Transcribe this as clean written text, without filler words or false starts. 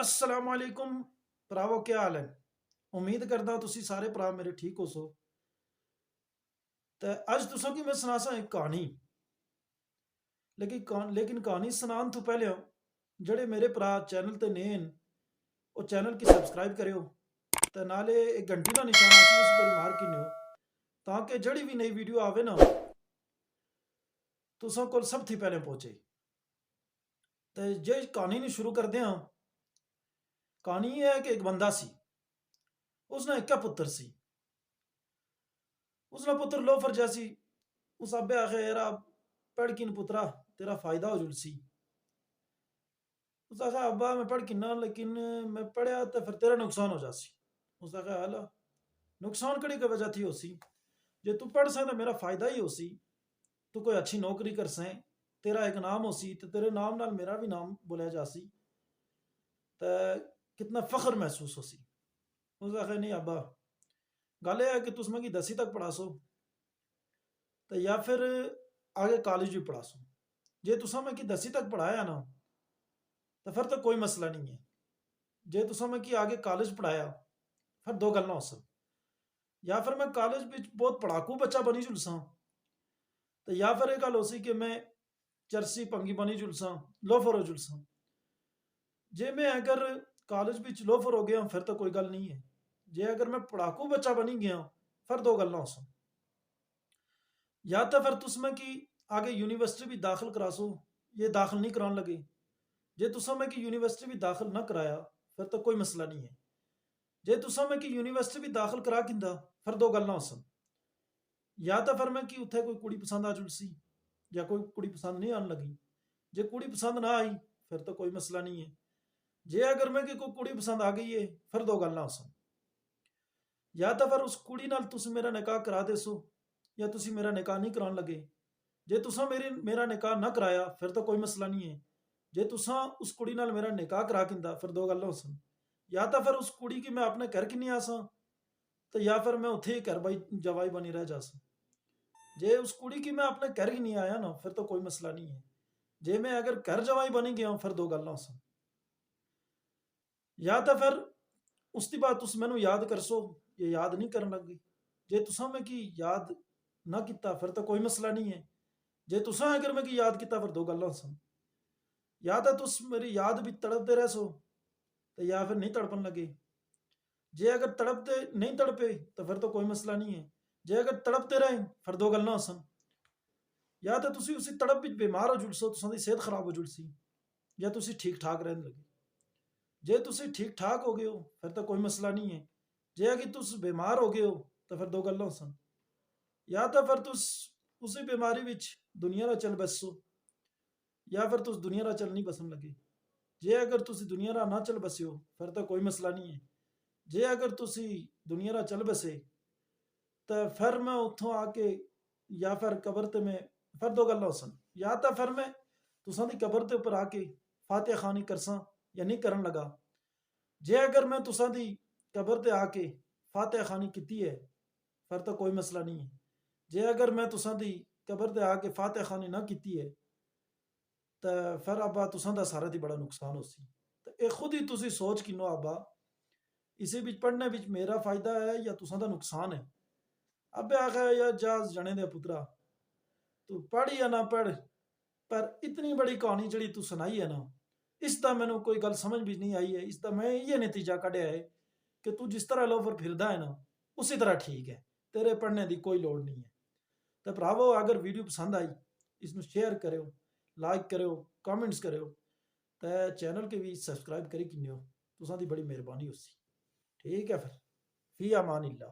असलामुअलैकुम भरावो, क्या हाल है। उम्मीद करता तुसी सारे भरा मेरे ठीक हो सो। ते अज तुसा की मैं सनासा एक कहानी। लेकिन कहानी सुनान तो पहले जड़े मेरे भरा चैनल ते नए न वो चैनल की सब्सक्राइब करो ते नाले एक घंटी का निशान आसी उस पर मार किन्यो ताकि जड़ी भी नई वीडियो आवे ना तुसा को सब थी पहले पहुंचे। ते जे कहानी ने शुरू कर दें। कहानी ये है कि एक बंदा सी, उसने एक पुत्र सी। उसने पुत्र लोफर जैसी उस अब्बे आखे यारा पढ़ किन पुत्रा तेरा फायदा हो जुलसी। उस आखा अब्बा मैं पढ़ किन्ना लेकिन मैं पढ़या तो फिर तेरा नुकसान हो जासी। उस आखा हला नुकसान कड़ी की वजह थी होसी, जे तू पढ़ से तो मेरा फायदा ही होसी। तू कोई अच्छी नौकरी कर से तेरा एक नाम होसी तो तेरे नाम नाल मेरा भी नाम बोलिया जासी तो कितना फख्र महसूस होसी। उस आखा नहीं अब्बा गल है कि तुस मैं 10वीं तक पढ़ा सो तो या फिर आगे कॉलेज भी पढ़ा सो। जे तुसा मैं 10वीं तक पढ़ाया ना तो फिर तो कोई मसला नहीं है। जे तुसा मैं आगे कॉलेज पढ़ाया फिर दो गल्लां हो सन। या फिर मैं कॉलेज में बहुत पढ़ाकू बच्चा बनी जुलसा तो या फिर एक गल हो सी कि मैं चरसी भंगी बनी जुलसा लोफर हो जुलसा। जे मैं अगर कॉलेज में लोफर हो गया फिर तो कोई गल नहीं है। जे अगर मैं पढ़ाकू बच्चा बनी गया फिर दो गल्लां हो सन। या तो फिर तुसमें कि आगे यूनिवर्सिटी भी दाखिल करा सो, ये दाखिल नहीं कराने लगे। जे तुसा में कि यूनिवर्सिटी भी दाखिल ना कराया फिर तो कोई मसला नहीं है। जे तुसा में कि यूनिवर्सिटी भी दाखिल करा किंदा फिर दो गल्लां हो सन। या तो फिर मैं कि उत्थे कोई कुड़ी पसंद आ जुलसी या कोई कुड़ी पसंद नहीं आने लगी। जे कुड़ी पसंद ना आई फिर तो कोई मसला नहीं है। जे अगर मैं कि कोई कुड़ी पसंद आ गई है फिर दो गल्लां हो सन। या तो फिर उस कुड़ी नाल तुस मेरा निकाह करा देसो या तुसी मेरा निकाह नहीं कराने लगे। जे तुसा मेरा निकाह ना कराया फिर तो कोई मसला नहीं है। जे तुसा उस कुड़ी नाल मेरा निकाह करा किंदा फिर दो गल्लां हो सन। या तो फिर उस कुड़ी की मैं अपने घर की नहीं आसा तो या फिर मैं उत्थे ही घर बाई जवाई बनी रह जासा। जे उस कुड़ी की मैं अपने घर ही नहीं आया ना फिर तो कोई मसला नहीं है। जे मैं अगर घर जवाई बनी गया फिर दो गल्लां हो सन। या तो फिर उसकी बात तुस मैनू याद करसो ये याद नहीं करन लगी। जे तुसा मैं की याद ना किता फिर तो कोई मसला नहीं है। जे तुसा अगर मैं की याद किता फिर दो गल्लां हो सन। या तो तुस मेरी याद भी तड़पते रह सो तो या फिर नहीं तड़पन लगे। जे अगर तड़पते नहीं तड़पे तो फिर तो कोई मसला नहीं है। जे अगर तड़पते रहे फिर दो गल्लां हो सन। या तो तुसी उसी तड़प विच बीमार हो जुलसो, तुसां दी सेहत खराब हो जुलसी या तुसी ठीक ठाक रहन लगे। जे तुसी ठीक ठाक हो गए हो फिर तो कोई मसला नहीं है। जे अगर तुस बीमार हो गए हो तो फिर दो गल्लां हो सन। या तो फिर तुस उसी बीमारी विच दुनिया रा चल बसो या फिर तुस दुनिया रा चल नहीं बसन लगे। जे अगर तुसी दुनिया रा ना चल बसियो फिर तो कोई मसला नहीं है। जे अगर तुसी दुनिया रा चल बसे तो फिर मैं उतों आके या फिर कबर ते मैं फिर दो गल्लां हो सन। या तो फिर मैं तुसां दी कबर ते उपर आके फातिहा खानी करसा या नहीं करन लगा। जे अगर मैं तुसां दी कबर ते आके फातिहा खानी कीती है फिर तो कोई मसला नहीं है। जे अगर मैं तुसां दी कबर ते आके फातिहा खानी ना कीती है तो फिर अब्बा तुसां दा सारा दी बड़ा नुकसान हो सी। तो ये खुद ही तुसी सोच किनो अब्बा इसी बिच पढ़ने बिच मेरा फायदा है या तुसां दा नुकसान है। अबे आखा यार जा जने दे पुत्रा तू पढ़ या ना पढ़ पर इतनी बड़ी कहानी जड़ी तू सुनाई है ना इसका मैनू कोई गल समझ भी नहीं आई है। इसका मैं ये नतीजा कढ़िया है कि तू जिस तरह लोफर फिरदा है ना उसी तरह ठीक है, तेरे पढ़ने की कोई लोड़ नहीं है। तो भरावो अगर वीडियो पसंद आई इसमें शेयर करो, लाइक करो, कमेंट्स करो तो चैनल के भी सब्सक्राइब करी किन्यो तुसां दी बड़ी मेहरबानी होसी। ठीक है फिर फी अमान इल्लाह।